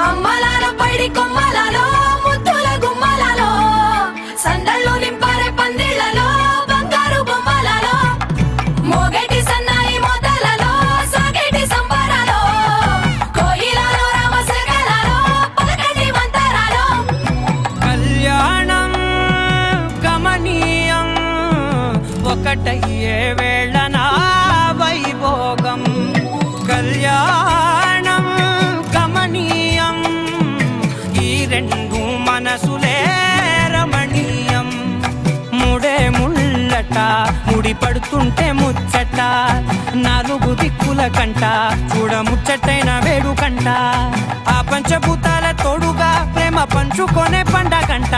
అమ్మలాల పైడి కొమ్మలలో ముద్దుల గుమ్మలలో సందళ్ళు నింపారే పందిళ్లలో బంగారు బొమ్మలలో మోగేటి సన్నాయి మొదలలో సాగేటి సంబరాలో కోయిలలో రామశకలలో పలకటి మంతరాలో కళ్యాణం గమనీయం ఒకటయ్యే వేళ నా వైభోగం కళ్యాణం గమనీయం ఈ రెండు మనసులే రమణీయం ముడే ముళ్ళట ముడి పడుతుంటే ముచ్చట నాలుగు దిక్కుల కంట చూడ ముచ్చటైన వేడుకంట ఆ పంచభూతాల తోడుగా ప్రేమ పంచుకొనే పండగంట